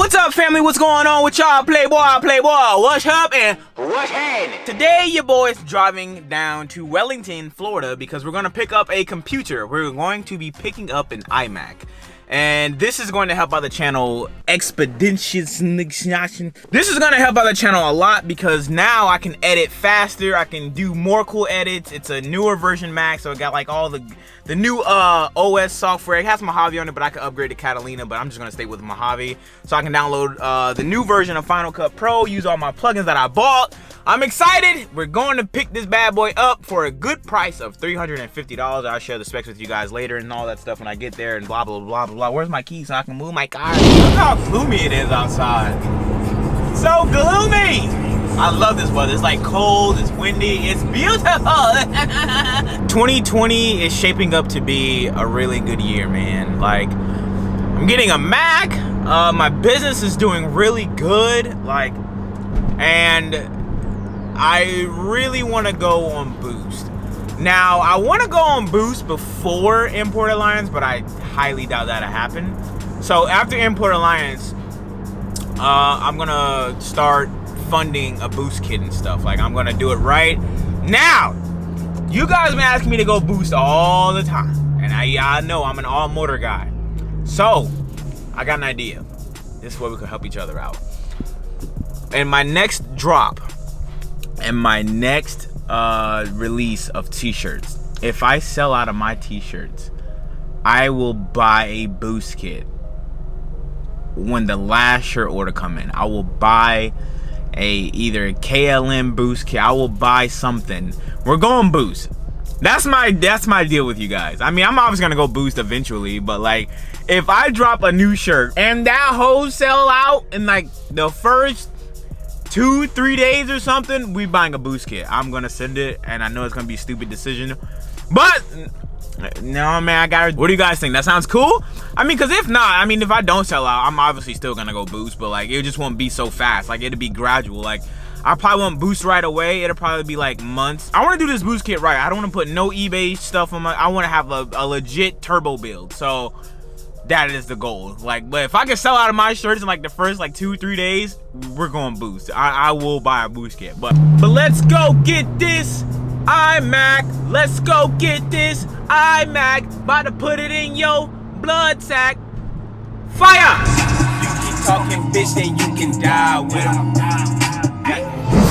What's up, family? What's going on with y'all? Playboy, what's up and what's happening? Today, your boy's driving down to Wellington, Florida, because we're gonna pick up a computer. We're going to be picking up an iMac. And this is going to help out the channel expeditiously. This is going to help out the channel a lot because now I can edit faster. I can do more cool edits. It's a newer version Mac, so it got like all the new OS software. It has Mojave on it, but I can upgrade to Catalina, but I'm just going to stay with Mojave. So I can download the new version of Final Cut Pro, use all my plugins that I bought. I'm excited. We're going to pick this bad boy up for a good price of $350. I'll share the specs with you guys later and all that stuff when I get there and blah, blah, blah, blah, blah. Where's my key so I can move my car? Look how gloomy it is outside. So gloomy. I love this weather. It's like cold, it's windy, it's beautiful. 2020 is shaping up to be a really good year, man. Like, I'm getting a Mac. My business is doing really good. Like, and I really want to go on Boost. Now, I want to go on Boost before Import Alliance, but I highly doubt that'll happen. So after Import Alliance, I'm going to start funding a Boost kit and stuff. Like, I'm going to do it right now. You guys been asking me to go Boost all the time. And I know I'm an all-motor guy. So, I got an idea. This is where we can help each other out. In my next drop, and my next release of t-shirts, if I sell out of my t-shirts, I will buy a Boost kit. When the last shirt order come in, I will buy either a KLM Boost kit. I will buy something. We're going Boost. That's my deal with you guys. I mean, I'm obviously gonna go Boost eventually, but like, if I drop a new shirt and that whole sell out in like the first 2-3 days or something, we buying a Boost kit. I'm gonna send it, and I know it's gonna be a stupid decision, but no, man, I gotta. What do you guys think? That sounds cool? I mean, because if not, I mean, if I don't sell out, I'm obviously still gonna go Boost, but like, it just won't be so fast. Like, it'll be gradual. Like, I probably won't Boost right away. It'll probably be like months. I want to do this Boost kit right. I don't want to put no eBay stuff on my. I want to have a legit turbo build. So that is the goal. Like, but if I can sell out of my shirts in like the first like 2-3 days, we're going Boost. I will buy a Boost kit. But let's go get this iMac. Let's go get this iMac. About to put it in your blood sack. Fire! You keep talking, bitch, then you can die with them.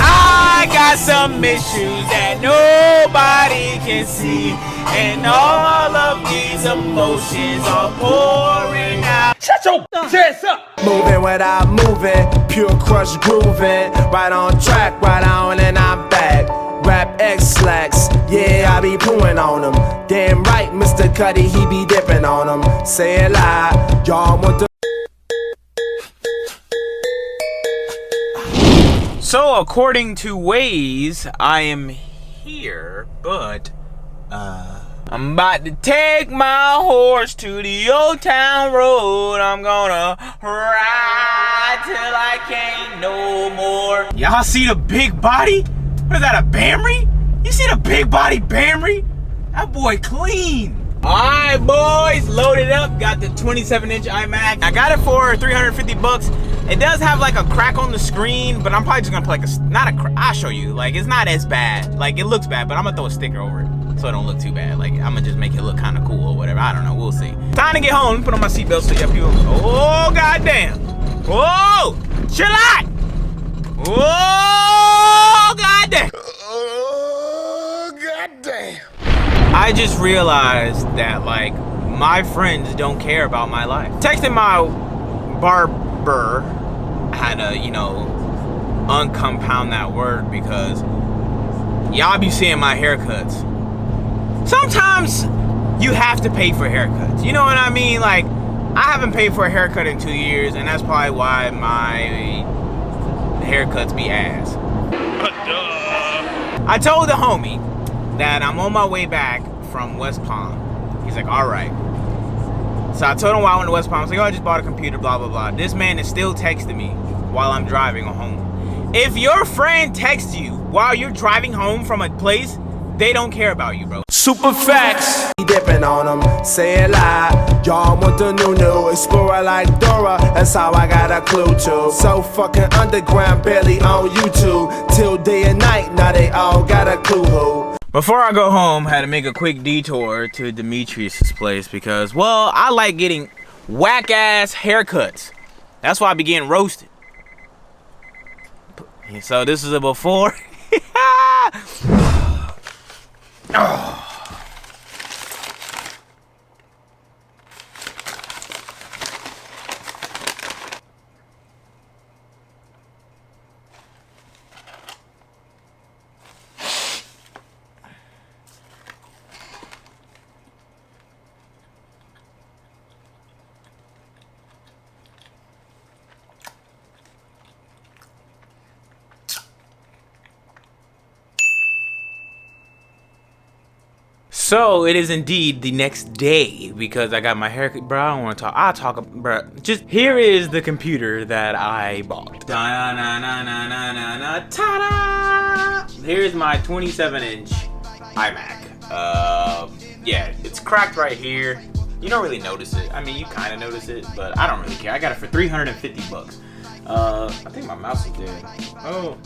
I got some issues that nobody can see, and all of these emotions are pouring out. Shut your ass up! Moving without moving, pure crush grooving, right on track, right on, and I'm back. Rap X slacks, yeah, I be pooing on them. Damn right, Mr. Cuddy, he be dipping on them. Say it loud, y'all want to. So, according to Waze, I am here, but I'm about to take my horse to the old town road. I'm gonna ride till I can't no more. Y'all see the big body? What is that, a Bamry? You see the big body Bamry? That boy clean. Alright, boys, loaded up. Got the 27-inch iMac. I got it for $350. It does have like a crack on the screen, but I'm probably just gonna put like I'll show you. Like, it's not as bad. Like, it looks bad, but I'm gonna throw a sticker over it so it don't look too bad. Like, I'm gonna just make it look kind of cool or whatever. I don't know. We'll see. Time to get home. Put on my seatbelt so y'all people. Oh, goddamn. Whoa! Chill out! Whoa! Goddamn! Oh, goddamn. I just realized that, like, my friends don't care about my life. Texting my barber, I had to, you know, uncompound that word because y'all be seeing my haircuts. Sometimes you have to pay for haircuts. You know what I mean? Like, I haven't paid for a haircut in 2 years, and that's probably why my haircuts be ass. I told the homie that I'm on my way back from West Palm. He's like, all right. So I told him while I went to West Palm, I was like, oh, I just bought a computer, blah, blah, blah. This man is still texting me while I'm driving home. If your friend texts you while you're driving home from a place, they don't care about you, bro. Super facts. Dipping on them, say a lie. Y'all want the new explorer like Dora. That's how I got a clue to. So fucking underground, barely on YouTube. Till day and night, now they all got a clue who. Before I go home, had to make a quick detour to Demetrius's place because, well, I like getting whack ass haircuts. That's why I be getting roasted. So this is a before. Oh. So it is indeed the next day because I got my haircut, bro. I don't want to talk. I'll talk, bro. Just here is the computer that I bought. Ta-da! Here's my 27-inch iMac. Yeah, it's cracked right here. You don't really notice it. I mean, you kind of notice it, but I don't really care. I got it for 350 bucks. I think my mouse is dead. Oh,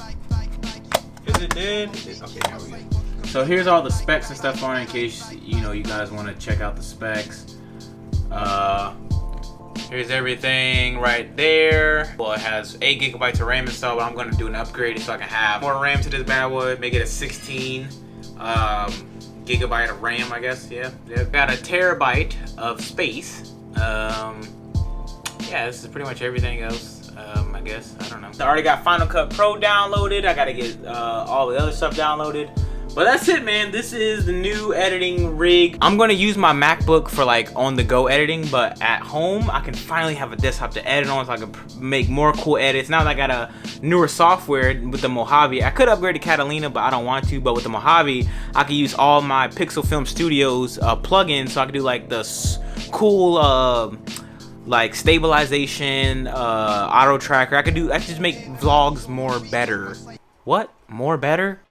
is it dead? Okay, now we go. So here's all the specs and stuff on it in case, you know, you guys want to check out the specs. Here's everything right there. Well, it has 8 gigabytes of RAM installed, but I'm going to do an upgrade so I can have more RAM to this bad boy. Make it a 16 gigabyte of RAM, I guess. Yeah. Got a terabyte of space. Yeah, this is pretty much everything else. I guess. I don't know. I already got Final Cut Pro downloaded. I got to get all the other stuff downloaded. But that's it, man. This is the new editing rig. I'm gonna use my MacBook for like on-the-go editing, but at home I can finally have a desktop to edit on so I can make more cool edits. Now that I got a newer software with the Mojave, I could upgrade to Catalina, but I don't want to. But with the Mojave, I can use all my Pixel Film Studios plugins, so I can do like the cool like stabilization, auto tracker. I could just make vlogs more better. What? More better?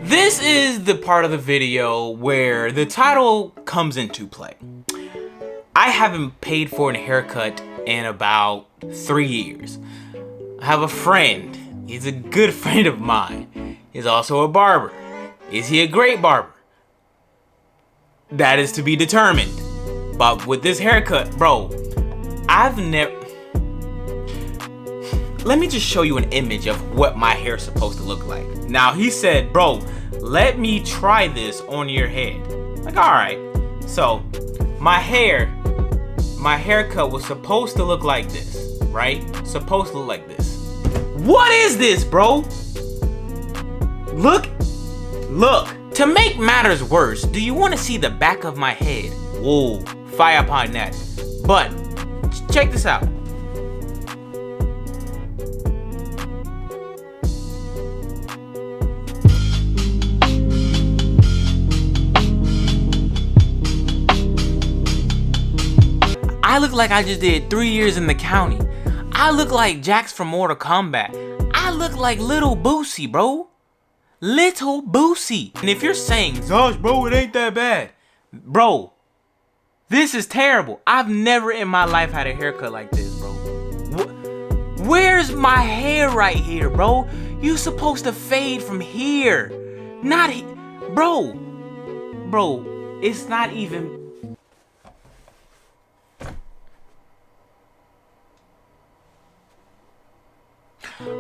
This is the part of the video where the title comes into play. I haven't paid for a haircut in about 3 years. I have a friend. He's a good friend of mine. He's also a barber. Is he a great barber? That is to be determined. But with this haircut, bro, I've never... Let me just show you an image of what my hair is supposed to look like. Now, he said, bro, let me try this on your head. Like, all right. So, my haircut was supposed to look like this, right? Supposed to look like this. What is this, bro? Look. To make matters worse, do you want to see the back of my head? Whoa, fire upon that. But, check this out. I look like I just did 3 years in the county. I look like Jax from Mortal Kombat. I look like Little Boosie, bro. Little Boosie. And if you're saying, Zosh, bro, it ain't that bad. Bro, this is terrible. I've never in my life had a haircut like this, bro. Where's my hair right here, bro? You supposed to fade from here. Not he, bro. Bro, it's not even...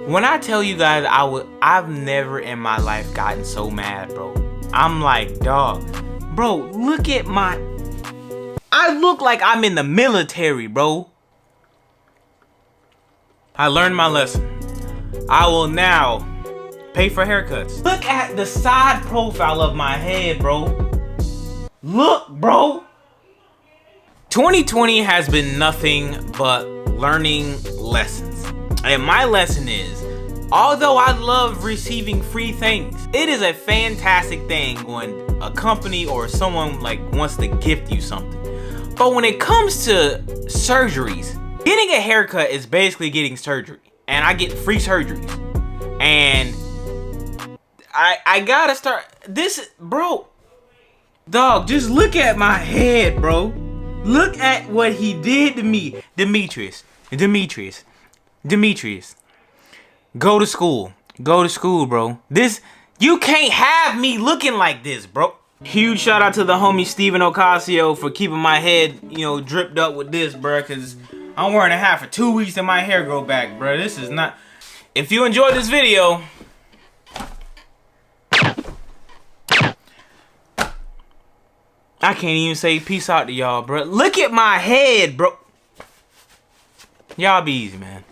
When I tell you guys I've never in my life gotten so mad, bro. I'm like, dog, bro, look at my... I look like I'm in the military, bro. I learned my lesson. I will now pay for haircuts. Look at the side profile of my head, bro. Look, bro. 2020 has been nothing but learning lessons. And my lesson is, although I love receiving free things, it is a fantastic thing when a company or someone like wants to gift you something. But when it comes to surgeries, getting a haircut is basically getting surgery. And I get free surgeries. And I gotta start this, bro. Dog, just look at my head, bro. Look at what he did to me. Demetrius. Go to school. Go to school, bro. You can't have me looking like this, bro. Huge shout out to the homie Steven Ocasio for keeping my head, dripped up with this, bro. Cause I'm wearing a hat for 2 weeks and my hair grow back, bro. This is not. If you enjoyed this video, I can't even say peace out to y'all, bro. Look at my head, bro. Y'all be easy, man.